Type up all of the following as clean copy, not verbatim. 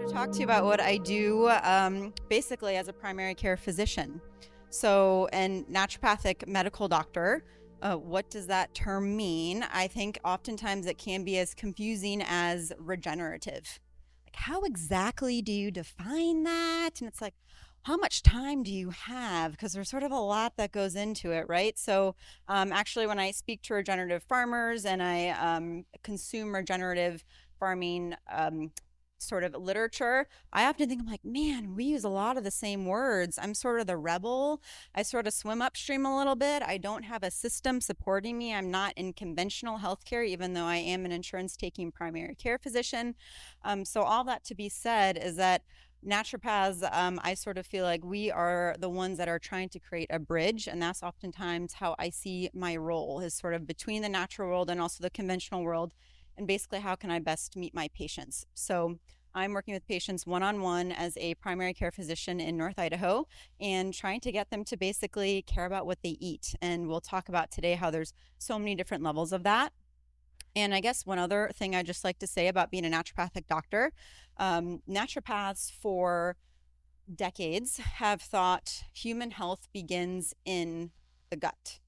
to talk to you about what I do basically as a primary care physician. So, and naturopathic medical doctor. What does that term mean? I think oftentimes it can be as confusing as regenerative. Like, how exactly do you define that? And it's like, how much time do you have? Because there's sort of a lot that goes into it, right? So, actually, when I speak to regenerative farmers and I consume regenerative farming sort of literature, I often think, I'm like, man, we use a lot of the same words. I'm sort of the rebel. I sort of swim upstream a little bit. I don't have a system supporting me. I'm not in conventional healthcare, even though I am an insurance taking primary care physician. So all that to be said is that naturopaths, I sort of feel like we are the ones that are trying to create a bridge. And that's oftentimes how I see my role, is sort of between the natural world and also the conventional world. And basically, how can I best meet my patients? So I'm working with patients one-on-one as a primary care physician in North Idaho and trying to get them to basically care about what they eat. And we'll talk about today how there's so many different levels of that. And I guess one other thing I'd just like to say about being a naturopathic doctor, naturopaths for decades have thought human health begins in the gut,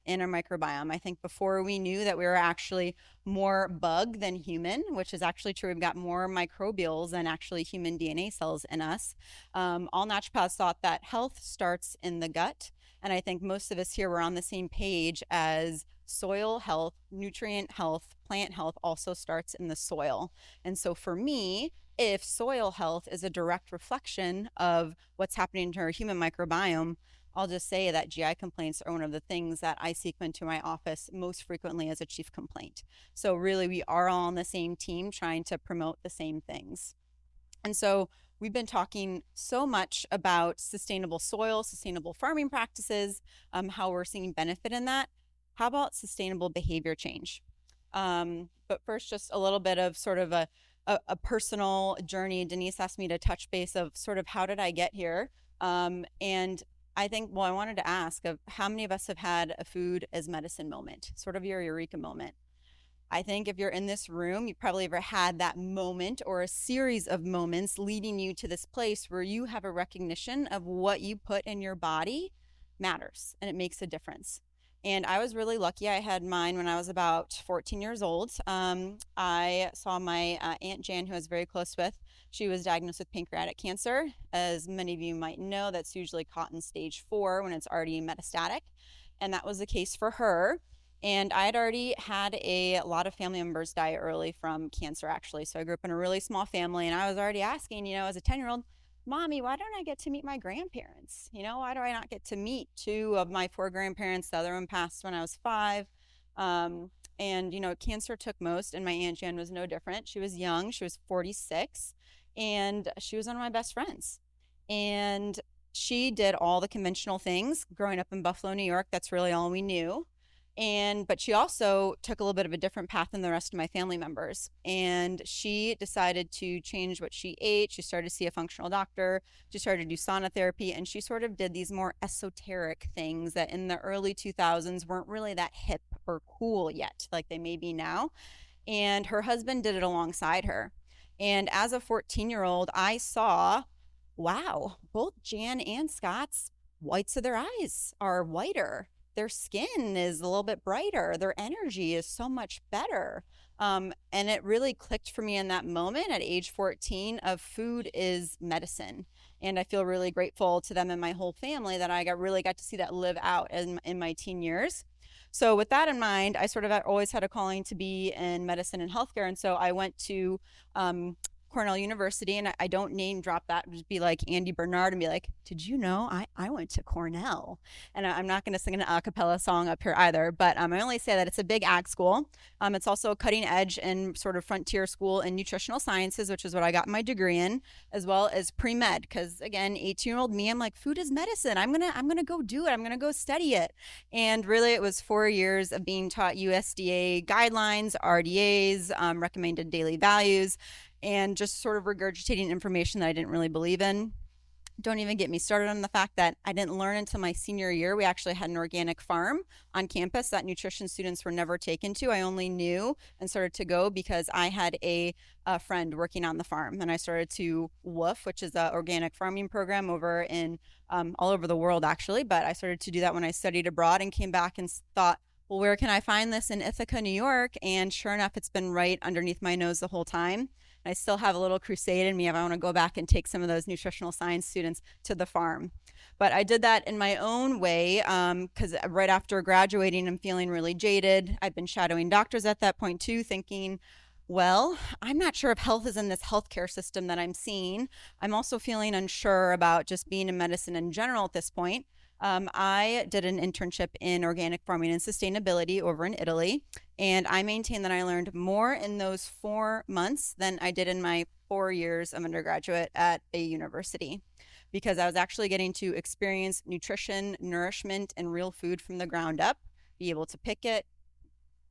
in our microbiome. I think before we knew that we were actually more bug than human, which is actually true. We've got more microbials than actually human DNA cells in us. All naturopaths thought that health starts in the gut. And I think most of us here were on the same page as soil health, nutrient health, plant health also starts in the soil. And so for me, if soil health is a direct reflection of what's happening to our human microbiome, I'll just say that GI complaints are one of the things that I seek into my office most frequently as a chief complaint. So really, we are all on the same team trying to promote the same things. And so we've been talking so much about sustainable soil, sustainable farming practices, how we're seeing benefit in that. How about sustainable behavior change? But first, just a little bit of sort of a personal journey. Denise asked me to touch base of sort of how did I get here? And I think, well, I wanted to ask of how many of us have had a food as medicine moment, sort of your eureka moment. I think if you're in this room, you probably ever had that moment or a series of moments leading you to this place where you have a recognition of what you put in your body matters and it makes a difference. And I was really lucky. I had mine when I was about 14 years old. I saw my Aunt Jan, who I was very close with. She was diagnosed with pancreatic cancer. As many of you might know, that's usually caught in stage 4 when it's already metastatic. And that was the case for her. And I had already had a lot of family members die early from cancer, actually. So I grew up in a really small family, and I was already asking, as a 10-year-old, Mommy, why don't I get to meet my grandparents? Why do I not get to meet 2 of my 4 grandparents? The other one passed when I was 5. And cancer took most, and my Aunt Jan was no different. She was young. She was 46, and she was one of my best friends. And she did all the conventional things. Growing up in Buffalo, New York, that's really all we knew. But she also took a little bit of a different path than the rest of my family members. And she decided to change what she ate. She started to see a functional doctor. She started to do sauna therapy. And she sort of did these more esoteric things that in the early 2000s weren't really that hip or cool yet, like they may be now. And her husband did it alongside her. And as a 14-year-old, I saw, wow, both Jan and Scott's whites of their eyes are whiter. Their skin is a little bit brighter. Their energy is so much better. And it really clicked for me in that moment at age 14 of food is medicine. And I feel really grateful to them and my whole family that I really got to see that live out in my teen years. So with that in mind, I sort of always had a calling to be in medicine and healthcare. And so I went to Cornell University, and I don't name drop that, just be like Andy Bernard and be like, did you know I went to Cornell? And I'm not going to sing an a cappella song up here either, but I only say that it's a big ag school. It's also a cutting edge and sort of frontier school in nutritional sciences, which is what I got my degree in, as well as pre-med, because again, 18-year-old me, I'm like, food is medicine. I'm gonna go do it. I'm gonna go study it. And really it was 4 years of being taught USDA guidelines, RDAs, recommended daily values, and just sort of regurgitating information that I didn't really believe in. Don't even get me started on the fact that I didn't learn until my senior year. We actually had an organic farm on campus that nutrition students were never taken to. I only knew and started to go because I had a friend working on the farm, and I started to WOOF, which is an organic farming program over in all over the world, actually. But I started to do that when I studied abroad and came back and thought, well, where can I find this in Ithaca, New York? And sure enough, it's been right underneath my nose the whole time. I still have a little crusade in me if I want to go back and take some of those nutritional science students to the farm. But I did that in my own way because right after graduating, I'm feeling really jaded. I've been shadowing doctors at that point too, thinking, well, I'm not sure if health is in this healthcare system that I'm seeing. I'm also feeling unsure about just being in medicine in general at this point. I did an internship in organic farming and sustainability over in Italy, and I maintain that I learned more in those 4 months than I did in my 4 years of undergraduate at a university, because I was actually getting to experience nutrition, nourishment, and real food from the ground up, be able to pick it,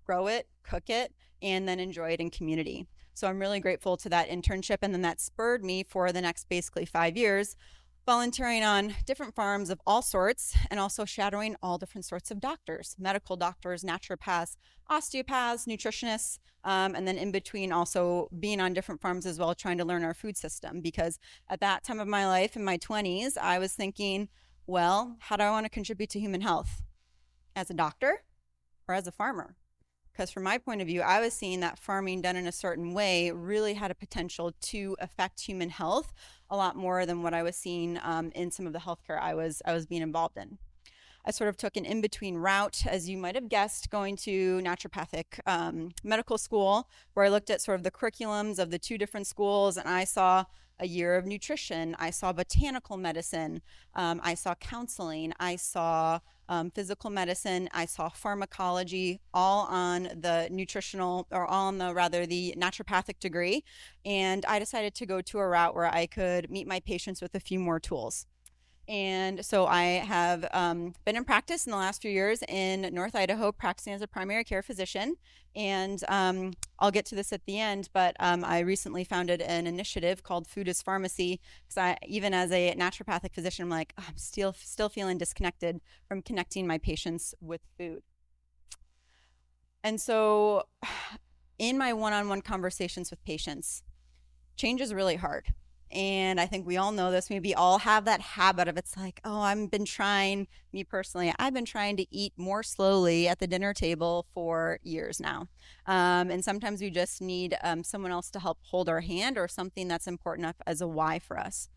grow it, cook it, and then enjoy it in community. So I'm really grateful to that internship, and then that spurred me for the next basically 5 years volunteering on different farms of all sorts and also shadowing all different sorts of doctors, medical doctors, naturopaths, osteopaths, nutritionists, and then in between also being on different farms as well, trying to learn our food system. Because at that time of my life, in my 20s, I was thinking, well, how do I want to contribute to human health? As a doctor or as a farmer? Because from my point of view, I was seeing that farming done in a certain way really had a potential to affect human health a lot more than what I was seeing in some of the healthcare I was being involved in. I sort of took an in-between route, as you might have guessed, going to naturopathic medical school, where I looked at sort of the curriculums of the two different schools, and I saw a year of nutrition, I saw botanical medicine, I saw counseling, I saw physical medicine, I saw pharmacology, all on the nutritional, or all on the rather the naturopathic degree. And I decided to go to a route where I could meet my patients with a few more tools. And so I have been in practice in the last few years in North Idaho, practicing as a primary care physician. And I'll get to this at the end, but I recently founded an initiative called Food is Pharmacy, because even as a naturopathic physician, I'm like, oh, I'm still feeling disconnected from connecting my patients with food. And so in my one-on-one conversations with patients, change is really hard. And I think we all know this. Maybe all have that habit of it's like, oh, I've been trying to eat more slowly at the dinner table for years now. And sometimes we just need someone else to help hold our hand, or something that's important enough as a why for us.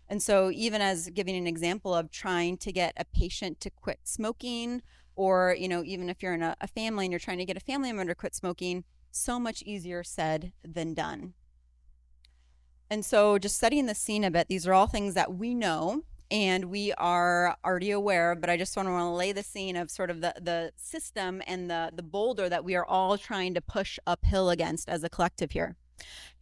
And so even as giving an example of trying to get a patient to quit smoking, or, even if you're in a family and you're trying to get a family member to quit smoking, so much easier said than done. And so just setting the scene a bit, these are all things that we know and we are already aware of, but I just want to lay the scene of sort of the system and the boulder that we are all trying to push uphill against as a collective here.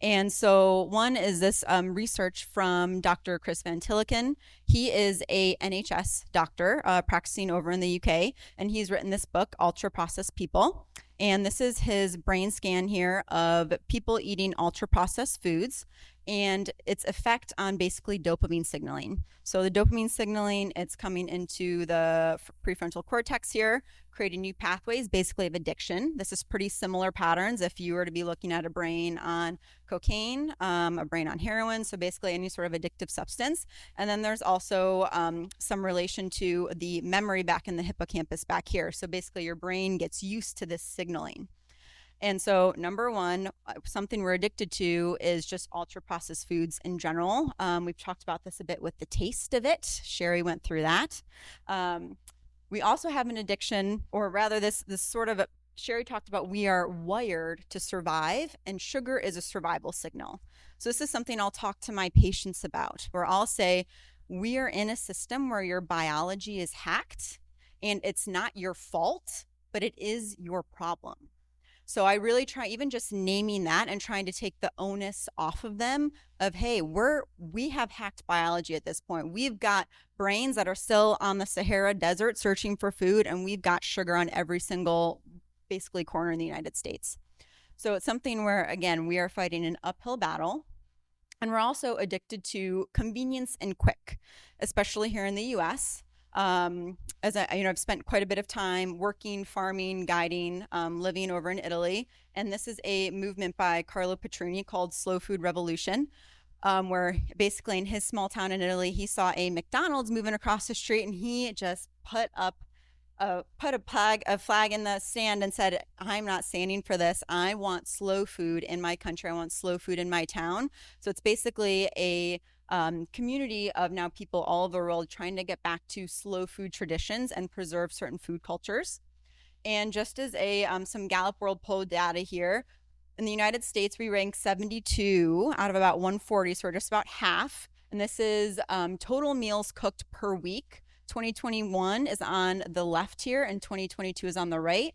And so one is this research from Dr. Chris Van Tilliken. He is a NHS doctor practicing over in the UK, and he's written this book, Ultra Processed People. And this is his brain scan here of people eating ultra processed foods and its effect on basically dopamine signaling. So the dopamine signaling, it's coming into the prefrontal cortex here, creating new pathways basically of addiction. This is pretty similar patterns if you were to be looking at a brain on cocaine, a brain on heroin, so basically any sort of addictive substance. And then there's also some relation to the memory back in the hippocampus back here. So basically your brain gets used to this signaling. And so number one, something we're addicted to is just ultra processed foods in general. We've talked about this a bit with the taste of it. Sherry went through that. We also have an addiction, or rather this sort of, Sherry talked about, we are wired to survive, and sugar is a survival signal. So this is something I'll talk to my patients about, where I'll say, we are in a system where your biology is hacked, and it's not your fault, but it is your problem. So I really try, even just naming that and trying to take the onus off of them of, hey, we have hacked biology at this point. We've got brains that are still on the Sahara Desert searching for food, and we've got sugar on every single basically corner in the United States. So it's something where, again, we are fighting an uphill battle. And we're also addicted to convenience and quick, especially here in the US. As I've spent quite a bit of time working, farming, guiding, living over in Italy. And this is a movement by Carlo Petrini called Slow Food Revolution, where basically in his small town in Italy, he saw a McDonald's moving across the street and he just put a flag in the sand and said, I'm not standing for this. I want slow food in my country. I want slow food in my town. So it's basically a community of now people all over the world trying to get back to slow food traditions and preserve certain food cultures. And just as some Gallup World Poll data here, in the United States, we rank 72 out of about 140, so we're just about half. And this is total meals cooked per week. 2021 is on the left here, and 2022 is on the right.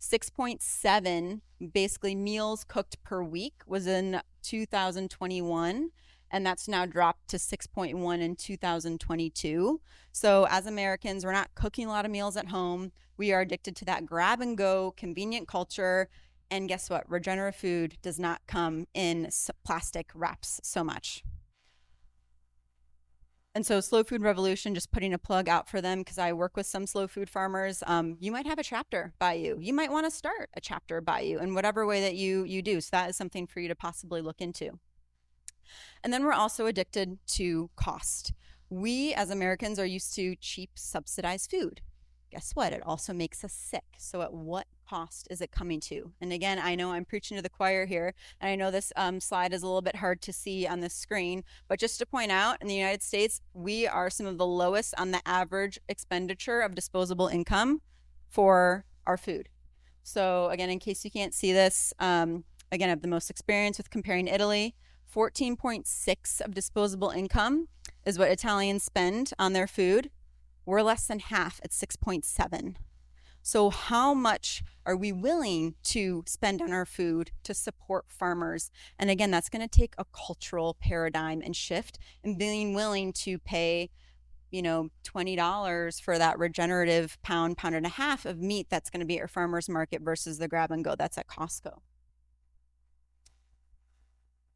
6.7 basically meals cooked per week was in 2021, and that's now dropped to 6.1 in 2022. So as Americans, we're not cooking a lot of meals at home. We are addicted to that grab and go convenient culture. And guess what? Regenerative food does not come in plastic wraps so much. And so Slow Food Revolution, just putting a plug out for them because I work with some slow food farmers. You might have a chapter by you. You might want to start a chapter by you in whatever way that you do. So that is something for you to possibly look into. And then we're also addicted to cost. We as Americans are used to cheap subsidized food. Guess what? It also makes us sick. So at what cost is it coming to? And again, I know I'm preaching to the choir here, and I know this slide is a little bit hard to see on the screen, but just to point out, in the United States, we are some of the lowest on the average expenditure of disposable income for our food. So again, in case you can't see this, again, I have the most experience with comparing Italy. 14.6 of disposable income is what Italians spend on their food. We're less than half at 6.7. So how much are we willing to spend on our food to support farmers? And again, that's going to take a cultural paradigm and shift, and being willing to pay, $20 for that regenerative pound and a half of meat that's going to be at your farmer's market versus the grab and go that's at Costco.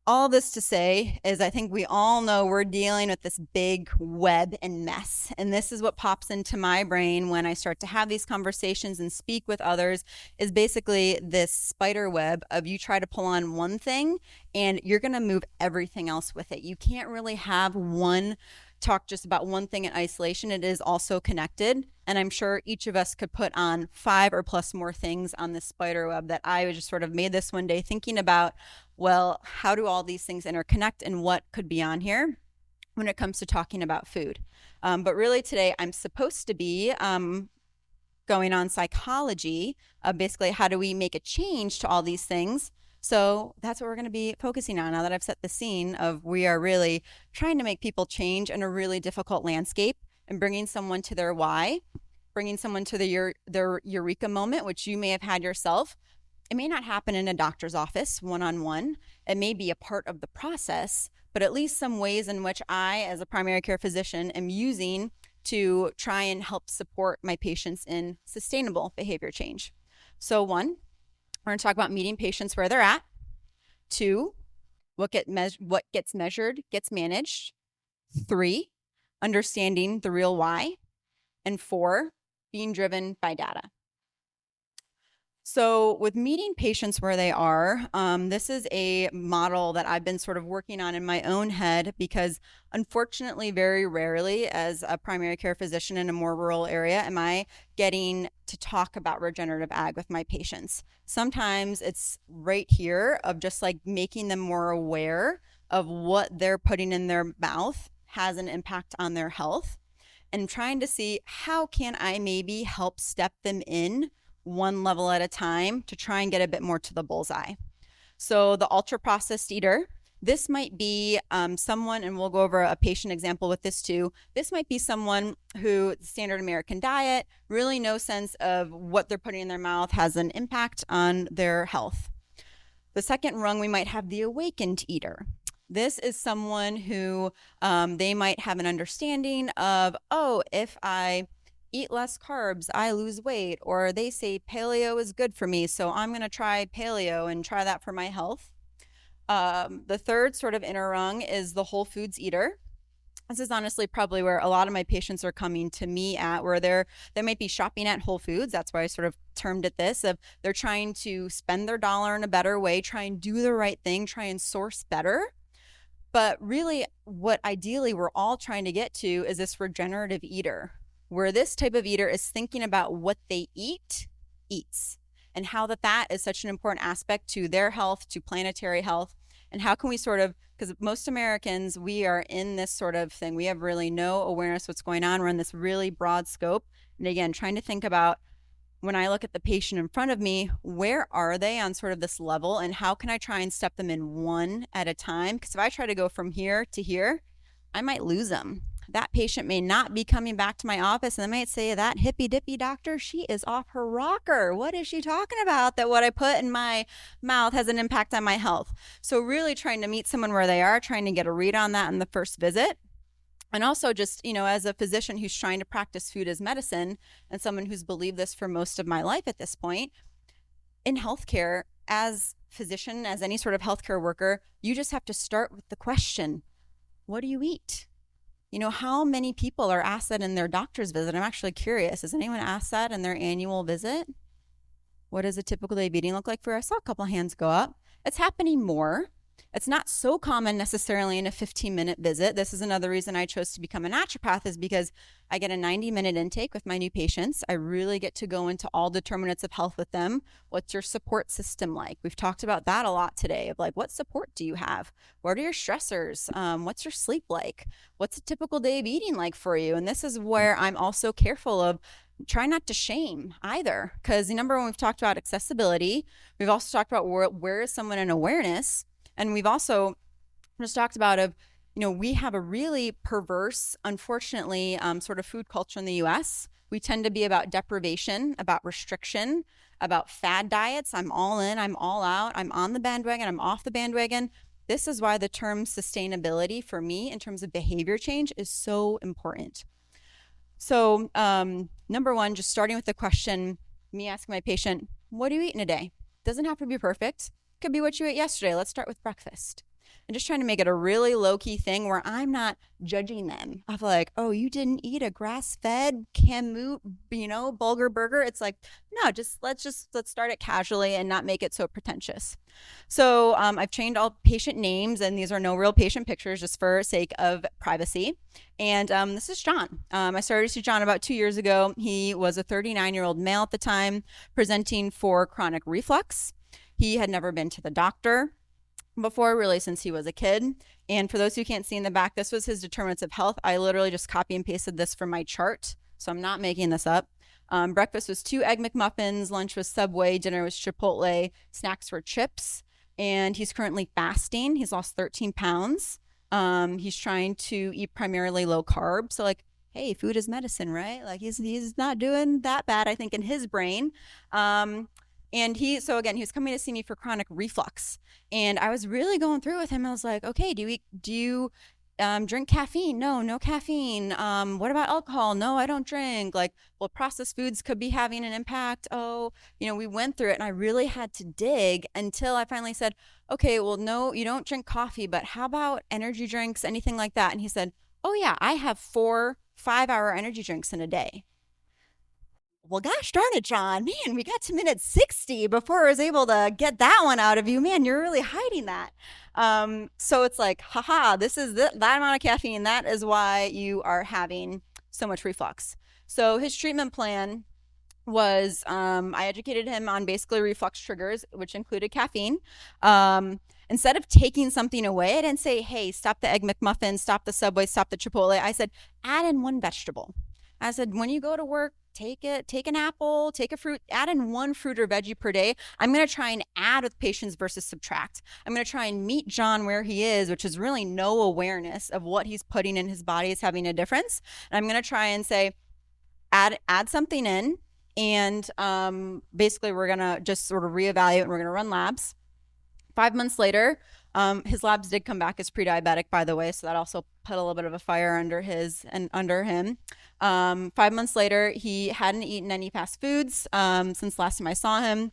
All this to say is I think we all know we're dealing with this big web and mess. And this is what pops into my brain when I start to have these conversations and speak with others, is basically this spider web of you try to pull on one thing and you're going to move everything else with it. You can't really have talk just about one thing in isolation. It is also connected. And I'm sure each of us could put on 5 or plus more things on this spider web that I just sort of made this one day thinking about, well, how do all these things interconnect and what could be on here when it comes to talking about food? But really today I'm supposed to be going on psychology, basically how do we make a change to all these things? So that's what we're going to be focusing on now that I've set the scene of we are really trying to make people change in a really difficult landscape and bringing someone to their why, bringing someone to their eureka moment, which you may have had yourself. It may not happen in a doctor's office one-on-one. It may be a part of the process, but at least some ways in which I, as a primary care physician, am using to try and help support my patients in sustainable behavior change. So 1, we're going to talk about meeting patients where they're at. 2, what gets measured gets managed. 3, understanding the real why. And 4, being driven by data. So with meeting patients where they are, this is a model that I've been sort of working on in my own head because unfortunately, very rarely as a primary care physician in a more rural area, am I getting to talk about regenerative ag with my patients. Sometimes it's right here of just like making them more aware of what they're putting in their mouth has an impact on their health, and trying to see how can I maybe help step them in one level at a time to try and get a bit more to the bullseye. So the ultra processed eater, this might be someone, and we'll go over a patient example with this too. This might be someone who standard American diet, really no sense of what they're putting in their mouth has an impact on their health. The second rung, we might have the awakened eater. This is someone who they might have an understanding of, oh, if I eat less carbs, I lose weight, or they say paleo is good for me, so I'm going to try paleo and try that for my health. The third sort of inner rung is the whole foods eater. This is honestly probably where a lot of my patients are coming to me at, where they might be shopping at Whole Foods. That's why I sort of termed it this, of they're trying to spend their dollar in a better way, try and do the right thing, try and source better. But really, what ideally we're all trying to get to is this regenerative eater, where this type of eater is thinking about what they eats, and how that is such an important aspect to their health, to planetary health. And how can we sort of, because most Americans, we are in this sort of thing. We have really no awareness what's going on. We're in this really broad scope. And again, trying to think about, when I look at the patient in front of me, where are they on sort of this level, and how can I try and step them in one at a time? Because if I try to go from here to here, I might lose them. That patient may not be coming back to my office, and they might say, that hippy dippy doctor, she is off her rocker. What is she talking about? That what I put in my mouth has an impact on my health. So really trying to meet someone where they are, trying to get a read on that in the first visit. And also just, as a physician who's trying to practice food as medicine, and someone who's believed this for most of my life at this point, in healthcare, as physician, as any sort of healthcare worker, you just have to start with the question, what do you eat? How many people are asked that in their doctor's visit? I'm actually curious. Has anyone asked that in their annual visit? What does a typical day of eating look like for us? I saw a couple of hands go up. It's happening more. It's not so common necessarily in a 15-minute visit. This is another reason I chose to become a naturopath, is because I get a 90-minute intake with my new patients. I really get to go into all determinants of health with them. What's your support system like? We've talked about that a lot today, of like, what support do you have? What are your stressors? What's your sleep like? What's a typical day of eating like for you? And this is where I'm also careful of try not to shame either, because number one, we've talked about accessibility. We've also talked about where is someone in awareness. And we've also just talked about we have a really perverse, unfortunately, sort of food culture in the US. We tend to be about deprivation, about restriction, about fad diets. I'm all in, I'm all out, I'm on the bandwagon, I'm off the bandwagon. This is why the term sustainability for me in terms of behavior change is so important. So number one, just starting with the question, me asking my patient, what do you eat in a day? Doesn't have to be perfect. Could be what you ate yesterday. Let's start with breakfast. And just trying to make it a really low-key thing where I'm not judging them of like, oh, you didn't eat a grass-fed Kamut, bulgur burger. It's like, no, let's start it casually and not make it so pretentious. So I've changed all patient names, and these are no real patient pictures just for sake of privacy. And this is John. I started to see John about 2 years ago. He was a 39-year-old male at the time, presenting for chronic reflux. He had never been to the doctor before, really, since he was a kid. And for those who can't see in the back, this was his determinants of health. I literally just copy and pasted this from my chart, so I'm not making this up. Breakfast was 2 Egg McMuffins, lunch was Subway, dinner was Chipotle, snacks were chips, and he's currently fasting. He's lost 13 pounds. He's trying to eat primarily low carb. So like, hey, food is medicine, right? Like he's not doing that bad, I think, in his brain. And he was coming to see me for chronic reflux, and I was really going through with him. I was like, okay, do you drink caffeine? No caffeine. What about alcohol? No, I don't drink. Like, well, processed foods could be having an impact. Oh, we went through it, and I really had to dig until I finally said, okay, well, no, you don't drink coffee, but how about energy drinks, anything like that? And he said, oh yeah, I have 4 5-hour energy drinks in a day. Well, gosh darn it, John. Man, we got to minute 60 before I was able to get that one out of you. Man, you're really hiding that. So it's like, haha, this is that amount of caffeine. That is why you are having so much reflux. So his treatment plan was I educated him on basically reflux triggers, which included caffeine. Instead of taking something away, I didn't say, hey, stop the Egg McMuffin, stop the Subway, stop the Chipotle. I said, add in 1 vegetable. I said, when you go to work, take an apple, take a fruit, add in 1 fruit or veggie per day. I'm going to try and add with patience versus subtract. I'm going to try and meet John where he is, which is really no awareness of what he's putting in his body is having a difference. And I'm going to try and say, add something in. And basically, we're going to just sort of reevaluate, and we're going to run labs. 5 months later, his labs did come back as pre-diabetic, by the way, so that also put a little bit of a fire under him. 5 months later, he hadn't eaten any fast foods since last time I saw him.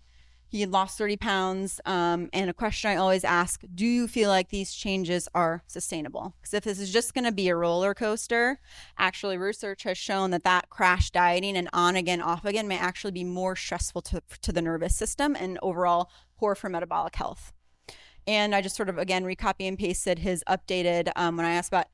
He had lost 30 pounds. And a question I always ask, do you feel like these changes are sustainable? Because if this is just going to be a roller coaster, actually research has shown that crash dieting and on again, off again may actually be more stressful to the nervous system and overall poor for metabolic health. And I just sort of, again, recopy and pasted his updated when I asked about,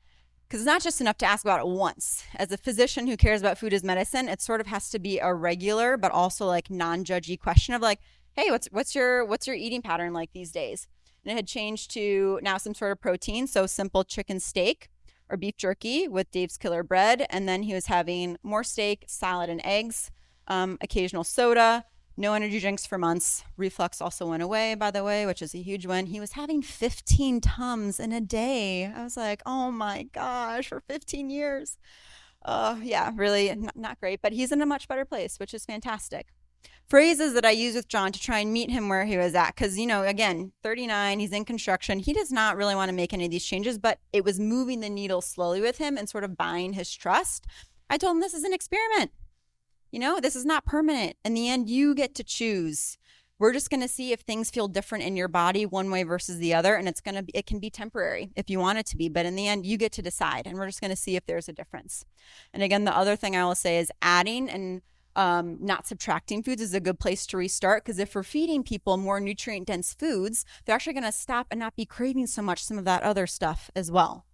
because it's not just enough to ask about it once. As a physician who cares about food as medicine, it sort of has to be a regular, but also like non-judgy question of like, hey, what's your eating pattern like these days? And it had changed to now some sort of protein. So simple chicken steak or beef jerky with Dave's Killer Bread. And then he was having more steak, salad and eggs, occasional soda, no energy drinks for months. Reflux also went away, by the way, which is a huge one. He was having 15 Tums in a day. I was like, oh my gosh, for 15 years. Yeah, really not great, but he's in a much better place, which is fantastic. Phrases that I use with John to try and meet him where he was at. Because, again, 39, he's in construction. He does not really want to make any of these changes, but it was moving the needle slowly with him and sort of buying his trust. I told him this is an experiment. This is not permanent. In the end, you get to choose. We're just going to see if things feel different in your body one way versus the other. And it can be temporary if you want it to be. But in the end, you get to decide. And we're just going to see if there's a difference. And again, the other thing I will say is adding and not subtracting foods is a good place to restart, because if we're feeding people more nutrient dense foods, they're actually going to stop and not be craving so much some of that other stuff as well.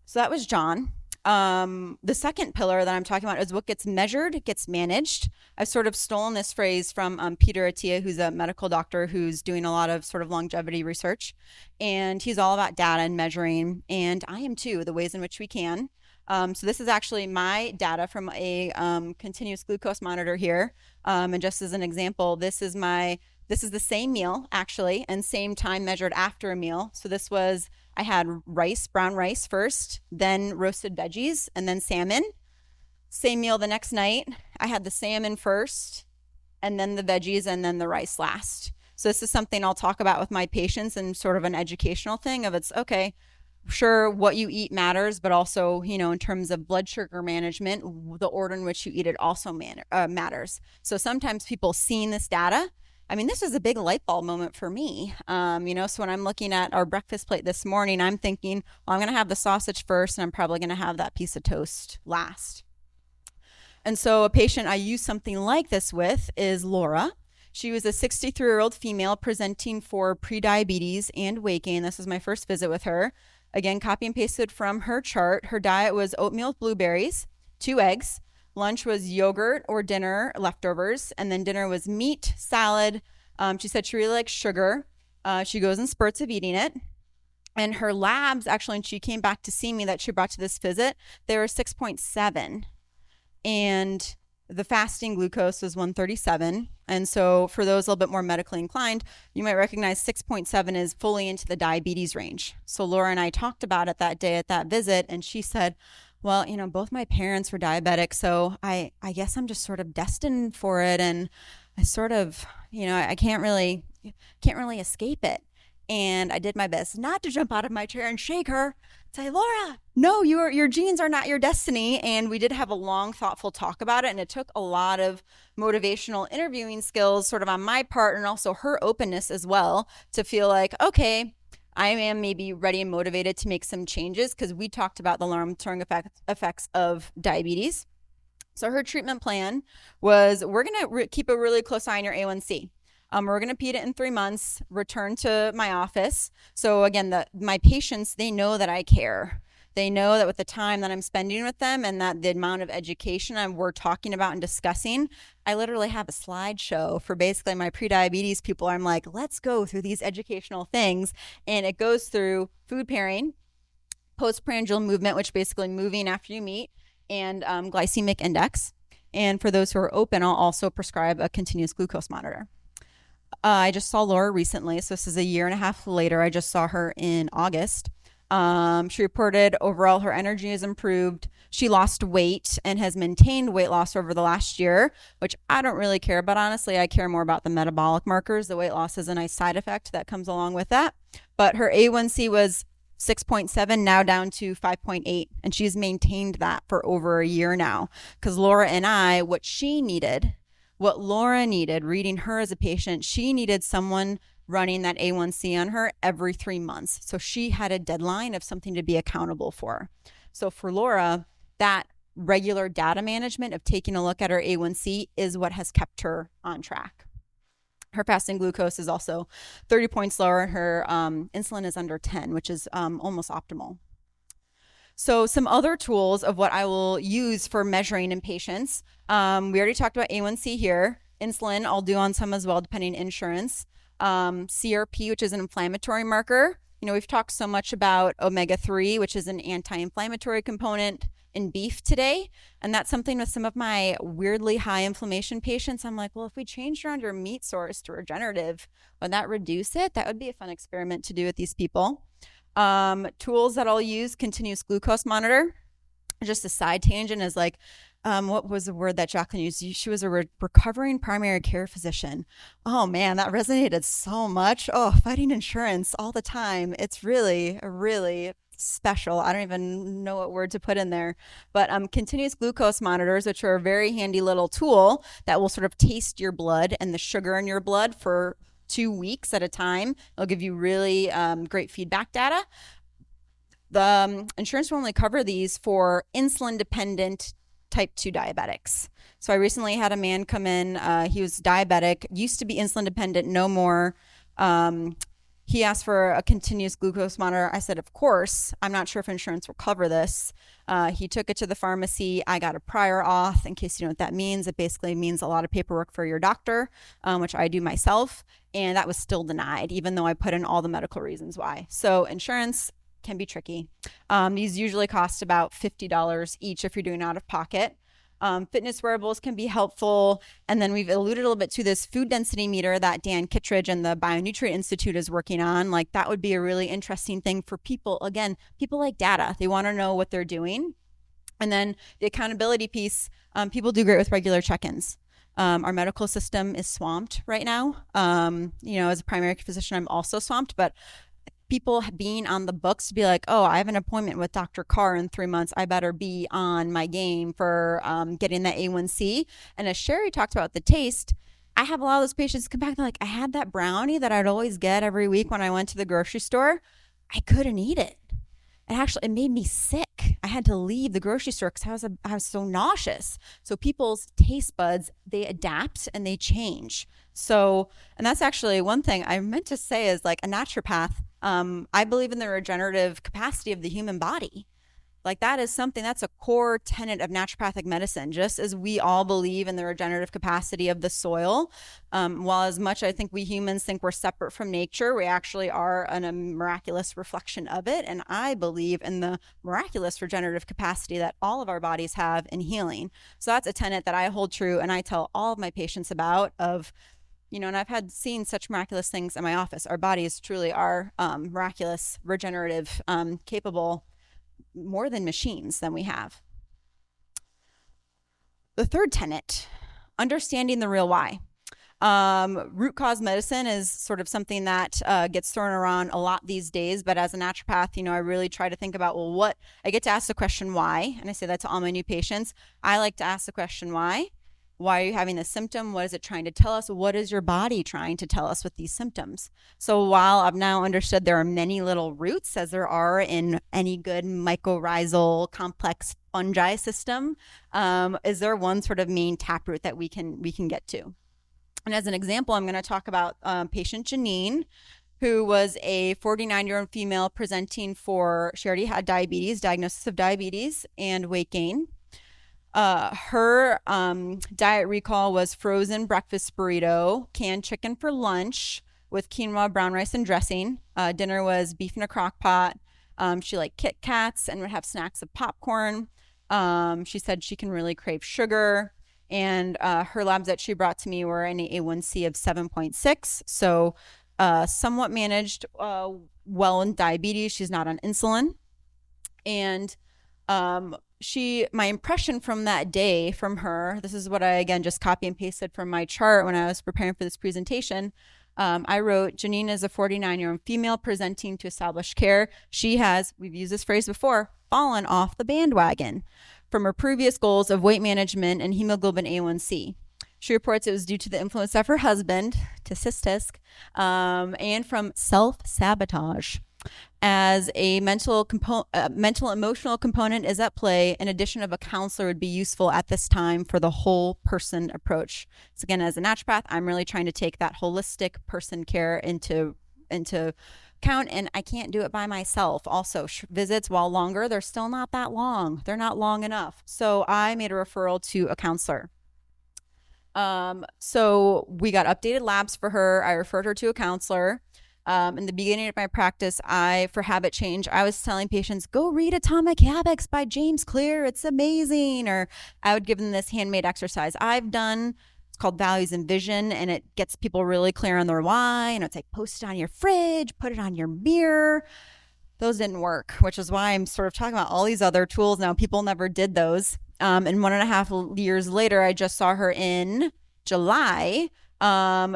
So that was John. The second pillar that I'm talking about is what gets measured gets managed. I've sort of stolen this phrase from Peter Attia, who's a medical doctor who's doing a lot of sort of longevity research, and he's all about data and measuring, and I am too, the ways in which we can. So this is actually my data from a continuous glucose monitor here. And just as an example, this is the same meal actually, and same time measured after a meal. So I had brown rice first, then roasted veggies, and then salmon. Same meal the next night. I had the salmon first, and then the veggies, and then the rice last. So this is something I'll talk about with my patients and sort of an educational thing of it's okay. Sure, what you eat matters, but also, in terms of blood sugar management, the order in which you eat it also matters. So sometimes people seeing this data, this was a big light bulb moment for me. So when I'm looking at our breakfast plate this morning, I'm thinking, well, I'm going to have the sausage first, and I'm probably going to have that piece of toast last. And so a patient I use something like this with is Laura. She was a 63-year-old female presenting for prediabetes and weight gain. This was my first visit with her. Again, copy and pasted from her chart. Her diet was oatmeal with blueberries, 2 eggs. Lunch was yogurt or dinner leftovers. And then dinner was meat, salad. She said she really likes sugar. She goes in spurts of eating it. And her labs, actually, when she came back to see me that she brought to this visit, they were 6.7. And the fasting glucose was 137. And so for those a little bit more medically inclined, you might recognize 6.7 is fully into the diabetes range. So Laura and I talked about it that day at that visit, and she said, well, both my parents were diabetic, so I guess I'm just sort of destined for it. And I sort of, I can't really escape it. And I did my best not to jump out of my chair and shake her, say, Laura, no, your genes are not your destiny. And we did have a long, thoughtful talk about it. And it took a lot of motivational interviewing skills sort of on my part, and also her openness as well, to feel like, okay, I am maybe ready and motivated to make some changes, because we talked about the long-term effects of diabetes. So her treatment plan was, we're going to keep a really close eye on your A1C. We're going to repeat it in 3 months, return to my office. So again, my patients, they know that I care. They know that with the time that I'm spending with them and that the amount of education we're talking about and discussing, I literally have a slideshow for basically my prediabetes people. I'm like, let's go through these educational things. And it goes through food pairing, postprandial movement, which basically moving after you eat, and glycemic index. And for those who are open, I'll also prescribe a continuous glucose monitor. I just saw Laura recently, so this is 1.5 years later. I just saw her in August. She reported overall her energy has improved. She lost weight and has maintained weight loss over the last year, which I don't really care about, honestly. I care more about the metabolic markers. The weight loss is a nice side effect that comes along with that. But her A1C was 6.7, now down to 5.8. And she's maintained that for over 1 year now. Because Laura and I, what she needed What Laura needed, reading her as a patient, she needed someone running that A1C on her every 3 months. So she had a deadline of something to be accountable for. So for Laura, that regular data management of taking a look at her A1C is what has kept her on track. Her fasting glucose is also 30 points lower. Her insulin is under 10, which is almost optimal. So some other tools of what I will use for measuring in patients. We already talked about A1C here. Insulin I'll do on some as well, depending on insurance. CRP, which is an inflammatory marker. You know, we've talked so much about omega-3, which is an anti-inflammatory component in beef today. And that's something with some of my weirdly high inflammation patients. I'm like, well, if we changed around your meat source to regenerative, would that reduce it? That would be a fun experiment to do with these people. Tools that I'll use, continuous glucose monitor. Just a side tangent is like, what was the word that Jacqueline used? She was a recovering primary care physician. Oh man, that resonated so much. Oh, fighting insurance all the time. It's really, really special. I don't even know what word to put in there, but continuous glucose monitors, which are a very handy little tool that will sort of taste your blood and the sugar in your blood for 2 weeks at a time. It'll give you really great feedback data. The insurance will only cover these for insulin dependent type 2 diabetics. So I recently had a man come in, he was diabetic, used to be insulin dependent, no more. He asked for a continuous glucose monitor. I said, of course, I'm not sure if insurance will cover this. He took it to the pharmacy. I got a prior auth. In case you know what that means, it basically means a lot of paperwork for your doctor, which I do myself. And that was still denied, even though I put in all the medical reasons why. So insurance can be tricky. These usually cost about $50 each if you're doing out of pocket. Fitness wearables can be helpful. And then we've alluded a little bit to this food density meter that Dan Kittredge and the Bionutrient Institute is working on. Like that would be a really interesting thing for people. Again, people like data. They want to know what they're doing. And then the accountability piece, people do great with regular check-ins. Our medical system is swamped right now. You know, as a primary physician, I'm also swamped, but people being on the books to be like, oh, I have an appointment with Dr. Carr in 3 months. I better be on my game for getting that A1C. And as Sherry talked about the taste, I have a lot of those patients come back. They're like, I had that brownie that I'd always get every week when I went to the grocery store. I couldn't eat it. And actually, it made me sick. I had to leave the grocery store because I was so nauseous. So people's taste buds, they adapt and they change. So, and that's actually one thing I meant to say is like a naturopath. I believe in the regenerative capacity of the human body. Like that is something that's a core tenet of naturopathic medicine, just as we all believe in the regenerative capacity of the soil. While as much I think we humans think we're separate from nature, we actually are a miraculous reflection of it. And I believe in the miraculous regenerative capacity that all of our bodies have in healing. So that's a tenet that I hold true and I tell all of my patients about of, you know, and I've seen such miraculous things in my office. Our bodies truly are miraculous, regenerative, capable more than machines than we have. The third tenet, understanding the real why. Root cause medicine is sort of something that gets thrown around a lot these days, but as a naturopath, you know, I really try to think about, well, what, I get to ask the question why, and I say that to all my new patients. I like to ask the question why. Why are you having this symptom? What is it trying to tell us? What is your body trying to tell us with these symptoms? So while I've now understood there are many little roots, as there are in any good mycorrhizal complex fungi system, is there one sort of main taproot that we can get to? And as an example, I'm going to talk about patient Janine, who was a 49-year-old female presenting she already had diabetes, diagnosis of diabetes and weight gain. Her diet recall was frozen breakfast burrito, canned chicken for lunch with quinoa, brown rice, and dressing. Dinner was beef in a crock pot. She liked Kit Kats and would have snacks of popcorn. She said she can really crave sugar. And her labs that she brought to me were an A1C of 7.6. So somewhat managed well in diabetes. She's not on insulin. And my impression from that day from her, this is what I, again, just copy and pasted from my chart when I was preparing for this presentation. I wrote, Janine is a 49-year-old female presenting to established care. She has, we've used this phrase before, fallen off the bandwagon from her previous goals of weight management and hemoglobin A1C. She reports it was due to the influence of her husband, to tisk, and from self-sabotage. As a mental emotional component is at play, an addition of a counselor would be useful at this time for the whole person approach. So again, as a naturopath, I'm really trying to take that holistic person care into account, and I can't do it by myself. Also, visits, while longer, they're still not that long. They're not long enough. So I made a referral to a counselor. So we got updated labs for her. I referred her to a counselor. In the beginning of my practice, for habit change, I was telling patients, go read Atomic Habits by James Clear. It's amazing. Or I would give them this handmade exercise I've done. It's called Values and Vision, and it gets people really clear on their why. And it's like, post it on your fridge, put it on your mirror. Those didn't work, which is why I'm sort of talking about all these other tools now. People never did those. And 1.5 years later, I just saw her in July.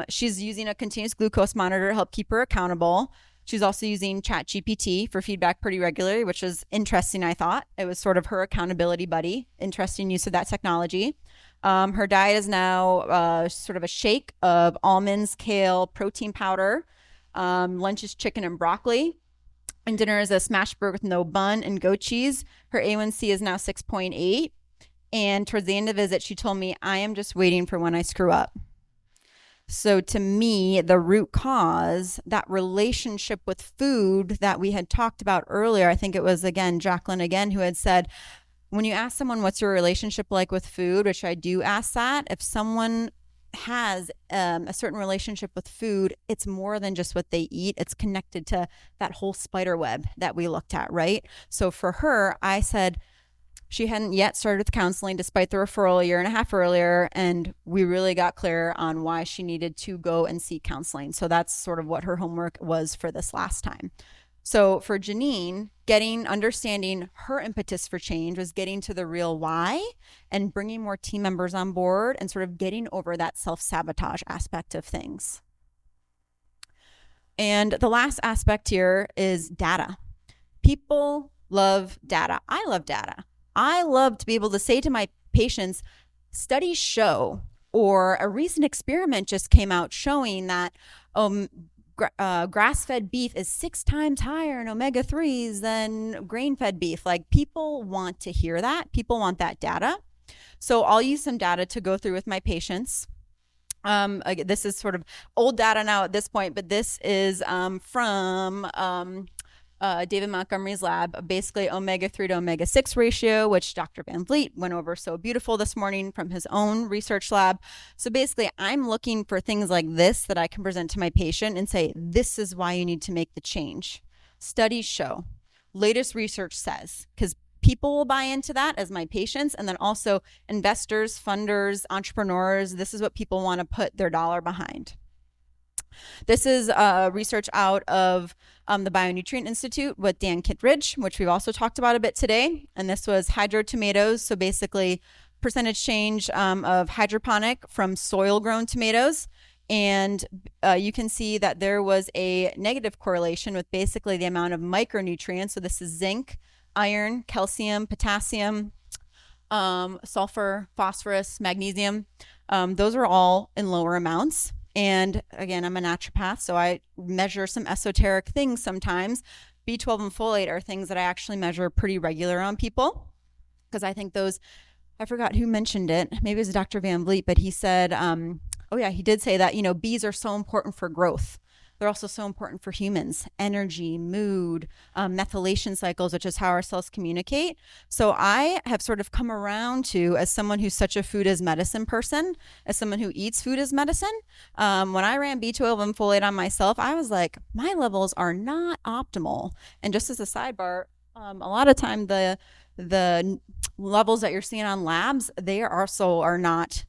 She's using a continuous glucose monitor to help keep her accountable. She's also using ChatGPT for feedback pretty regularly, which is interesting, I thought. It was sort of her accountability buddy. Interesting use of that technology. Her diet is now sort of a shake of almonds, kale, protein powder. Lunch is chicken and broccoli. And dinner is a smashed burger with no bun and goat cheese. Her A1C is now 6.8. And towards the end of the visit, she told me, I am just waiting for when I screw up. So to me, the root cause, that relationship with food that we had talked about earlier, I think it was, again, Jacqueline again, who had said, when you ask someone, what's your relationship like with food, which I do ask that, if someone has a certain relationship with food, it's more than just what they eat. It's connected to that whole spider web that we looked at, right? So for her, I said, she hadn't yet started with counseling despite the referral 1.5 years earlier, and we really got clear on why she needed to go and seek counseling. So that's sort of what her homework was for this last time. So for Janine, understanding her impetus for change was getting to the real why and bringing more team members on board and sort of getting over that self-sabotage aspect of things. And the last aspect here is data. People love data. I love data. I love to be able to say to my patients, studies show, or a recent experiment just came out showing that grass-fed beef is 6 times higher in omega-3s than grain-fed beef. Like, people want to hear that. People want that data. So I'll use some data to go through with my patients. This is sort of old data now at this point, but this is from David Montgomery's lab, basically omega-3 to omega-6 ratio, which Dr. Van Vliet went over so beautiful this morning from his own research lab. So basically, I'm looking for things like this that I can present to my patient and say, this is why you need to make the change. Studies show, latest research says, because people will buy into that as my patients, and then also investors, funders, entrepreneurs, this is what people want to put their dollar behind. This is research out of the Bionutrient Institute with Dan Kittredge, which we've also talked about a bit today. And this was hydro tomatoes. So basically percentage change of hydroponic from soil-grown tomatoes. And you can see that there was a negative correlation with basically the amount of micronutrients. So this is zinc, iron, calcium, potassium, sulfur, phosphorus, magnesium. Those are all in lower amounts. And again, I'm a naturopath, so I measure some esoteric things sometimes. B12 and folate are things that I actually measure pretty regular on people, because I think those, I forgot who mentioned it, maybe it was Dr. Van Vliet, but he said, oh yeah, he did say that, bees are so important for growth. They're also so important for humans, energy, mood, methylation cycles, which is how our cells communicate. So I have sort of come around to, as someone who's such a food as medicine person, as someone who eats food as medicine, when I ran B12 and folate on myself, I was like, my levels are not optimal. And just as a sidebar, a lot of time the levels that you're seeing on labs, they also are not,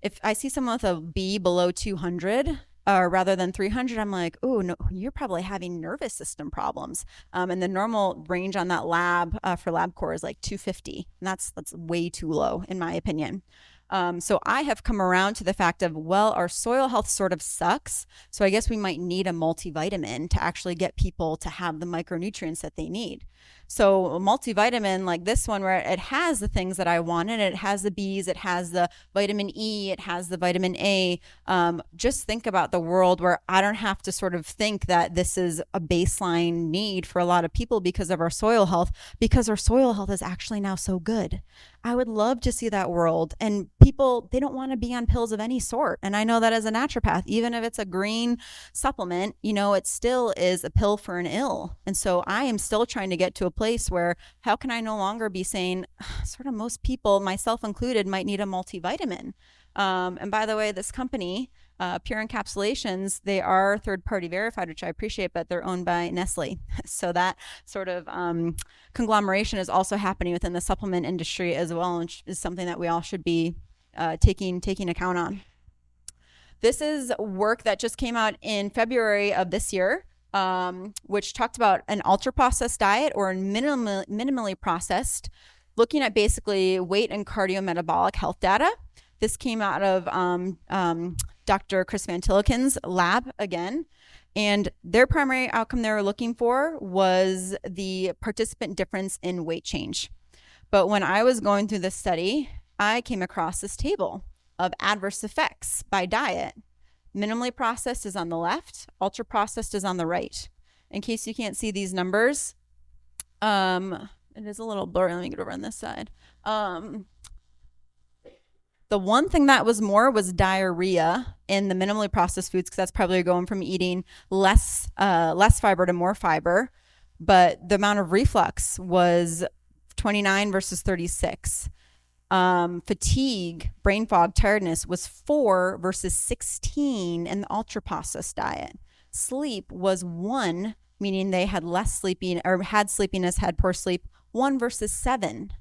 if I see someone with a B below 200, rather than 300, I'm like, oh, no, you're probably having nervous system problems. And the normal range on that lab for LabCorp is like 250. And that's way too low, in my opinion. So I have come around to the fact of, well, our soil health sort of sucks. So I guess we might need a multivitamin to actually get people to have the micronutrients that they need. So a multivitamin like this one, where it has the things that I wanted, it has the B's, it has the vitamin E, it has the vitamin A. Just think about the world where I don't have to sort of think that this is a baseline need for a lot of people because of our soil health, because our soil health is actually now so good. I would love to see that world. And people, they don't want to be on pills of any sort. And I know that as a naturopath, even if it's a green supplement, it still is a pill for an ill. And so I am still trying to get to a place where how can I no longer be saying sort of most people, myself included, might need a multivitamin. And by the way, this company, Pure Encapsulations, they are third-party verified, which I appreciate, but they're owned by Nestle. So that sort of conglomeration is also happening within the supplement industry as well, which is something that we all should be taking account on. This is work that just came out in February of this year, which talked about an ultra-processed diet or minimally processed, looking at basically weight and cardiometabolic health data. This came out of Dr. Chris Van Tilliken's lab again, and their primary outcome they were looking for was the participant difference in weight change. But when I was going through this study, I came across this table of adverse effects by diet. Minimally processed is on the left, ultra processed is on the right. In case you can't see these numbers, it is a little blurry. Let me get over on this side. The one thing that was more was diarrhea in the minimally processed foods, because that's probably going from eating less fiber to more fiber. But the amount of reflux was 29 versus 36. Fatigue, brain fog, tiredness was 4 versus 16 in the ultra processed diet. Sleep was 1, meaning they had less sleeping or had sleepiness, had poor sleep, 1 versus 7.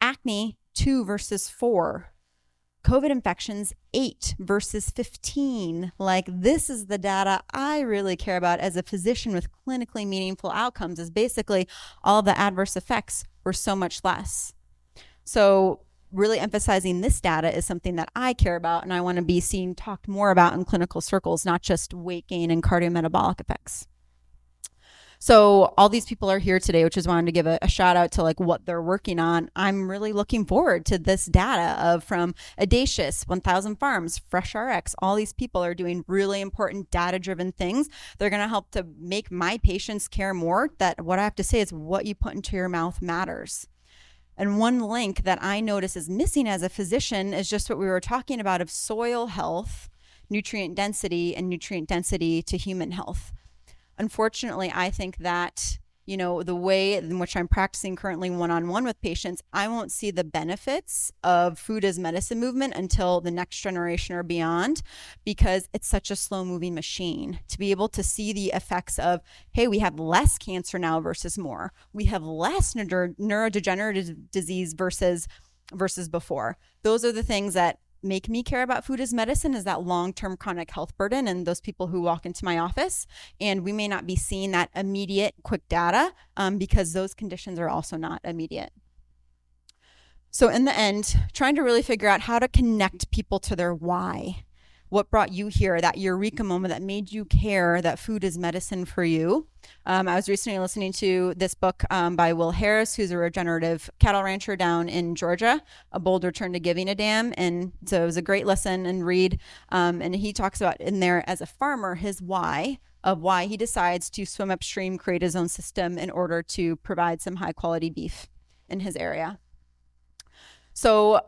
Acne, 2 versus 4. COVID infections, 8 versus 15. Like, this is the data I really care about as a physician with clinically meaningful outcomes, is basically all of the adverse effects were so much less. So really emphasizing this data is something that I care about, and I want to be seen talked more about in clinical circles, not just weight gain and cardiometabolic effects. So all these people are here today, which is wanted to give a shout out to like what they're working on. I'm really looking forward to this data of from Audacious, 1000 Farms, Fresh RX. All these people are doing really important data-driven things. They're going to help to make my patients care more, that what I have to say is what you put into your mouth matters. And one link that I notice is missing as a physician is just what we were talking about of soil health, nutrient density, and nutrient density to human health. Unfortunately, I think that, the way in which I'm practicing currently one-on-one with patients, I won't see the benefits of food as medicine movement until the next generation or beyond, because it's such a slow-moving machine. To be able to see the effects of, hey, we have less cancer now versus more. We have less neurodegenerative disease versus before. Those are the things that make me care about food as medicine, is that long-term chronic health burden and those people who walk into my office. And we may not be seeing that immediate quick data because those conditions are also not immediate. So in the end, trying to really figure out how to connect people to their why. What brought you here, that eureka moment that made you care that food is medicine for you. I was recently listening to this book by Will Harris, who's a regenerative cattle rancher down in Georgia, A Bold Return to Giving a Damn. And so it was a great listen and read. And he talks about in there as a farmer, his why of why he decides to swim upstream, create his own system in order to provide some high quality beef in his area. So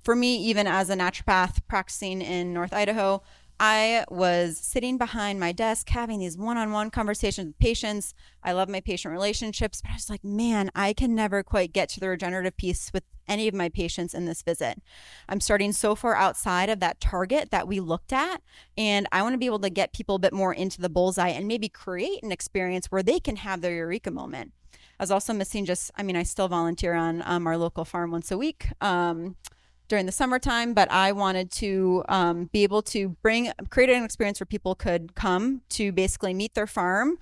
for me, even as a naturopath practicing in North Idaho, I was sitting behind my desk having these one-on-one conversations with patients. I love my patient relationships, but I was like, man, I can never quite get to the regenerative piece with any of my patients in this visit. I'm starting so far outside of that target that we looked at, and I want to be able to get people a bit more into the bullseye and maybe create an experience where they can have their eureka moment. I was also missing I still volunteer on our local farm once a week, during the summertime, but I wanted to be able to create an experience where people could come to basically meet their farmer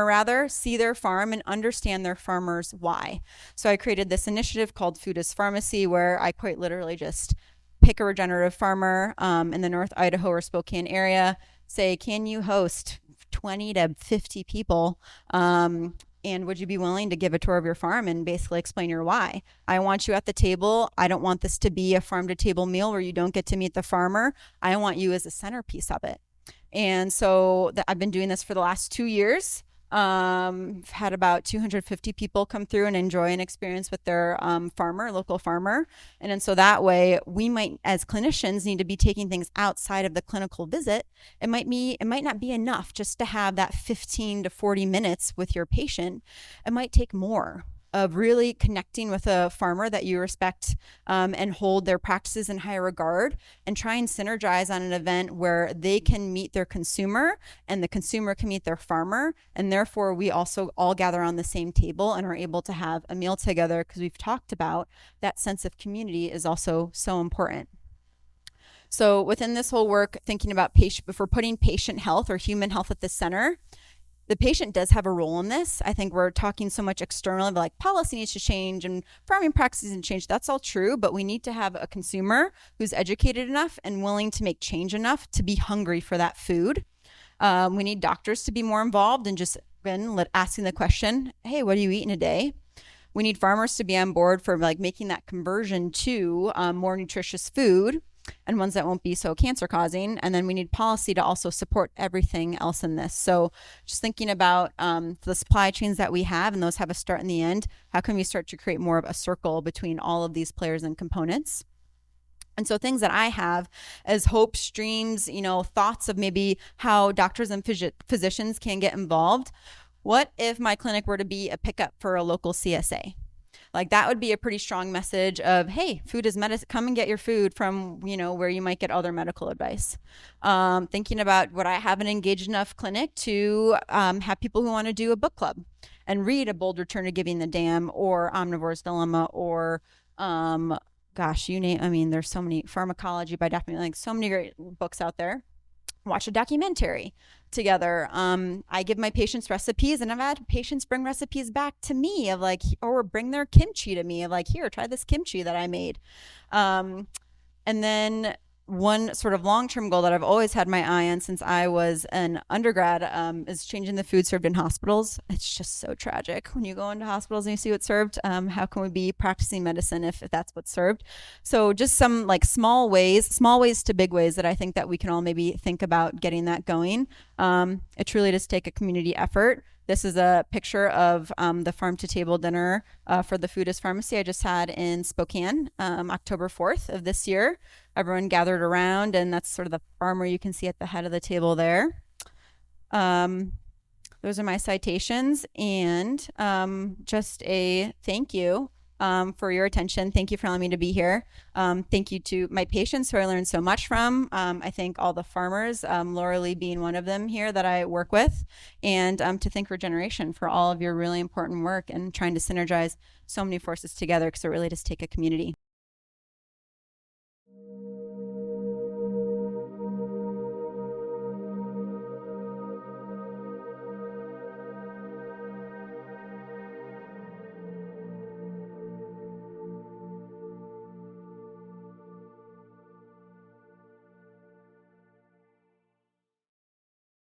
rather, see their farm and understand their farmers why. So I created this initiative called Food as Pharmacy, where I quite literally just pick a regenerative farmer in the North Idaho or Spokane area, say, can you host 20 to 50 people? And would you be willing to give a tour of your farm and basically explain your why? I want you at the table. I don't want this to be a farm to table meal where you don't get to meet the farmer. I want you as a centerpiece of it. And so I've been doing this for the last 2 years. I've had about 250 people come through and enjoy an experience with their local farmer. And so that way we might, as clinicians, need to be taking things outside of the clinical visit. It might not be enough just to have that 15 to 40 minutes with your patient. It might take more of really connecting with a farmer that you respect and hold their practices in high regard, and try and synergize on an event where they can meet their consumer and the consumer can meet their farmer. And therefore we also all gather on the same table and are able to have a meal together, because we've talked about that sense of community is also so important. So within this whole work, thinking about if we're putting patient health or human health at the center, the patient does have a role in this. I think we're talking so much externally, like policy needs to change and farming practices need to change. That's all true, but we need to have a consumer who's educated enough and willing to make change enough to be hungry for that food. We need doctors to be more involved and just asking the question, hey, what are you eating today? We need farmers to be on board for making that conversion to more nutritious food, and ones that won't be so cancer causing. And then we need policy to also support everything else in this. So just thinking about the supply chains that we have, and those have a start and the end, how can we start to create more of a circle between all of these players and components? And so things that I have as hopes, dreams, thoughts of maybe how doctors and physicians can get involved. What if my clinic were to be a pickup for a local CSA? That would be a pretty strong message of, hey, food is medicine. Come and get your food from, where you might get other medical advice. Thinking about, would I have an engaged enough clinic to have people who want to do a book club and read A Bold Return to Giving the Dam, or Omnivore's Dilemma, or you name, there's so many, Pharmacology by Daphne, so many great books out there. Watch a documentary together. I give my patients recipes, and I've had patients bring recipes back to me of or bring their kimchi to me of here, try this kimchi that I made. And then one sort of long-term goal that I've always had my eye on since I was an undergrad is changing the food served in hospitals. It's just so tragic when you go into hospitals and you see what's served. How can we be practicing medicine if that's what's served? So just some small ways to big ways that I think that we can all maybe think about getting that going. It truly does take a community effort. This is a picture of the farm to table dinner for the Food as Pharmacy I just had in Spokane, October 4th of this year. Everyone gathered around, and that's sort of the farmer you can see at the head of the table there. Those are my citations, and just a thank you for your attention. Thank you for allowing me to be here. Thank you to my patients who I learned so much from. I thank all the farmers, Laura Lee being one of them here that I work with, and to thank Regeneration for all of your really important work and trying to synergize so many forces together, because it really does take a community.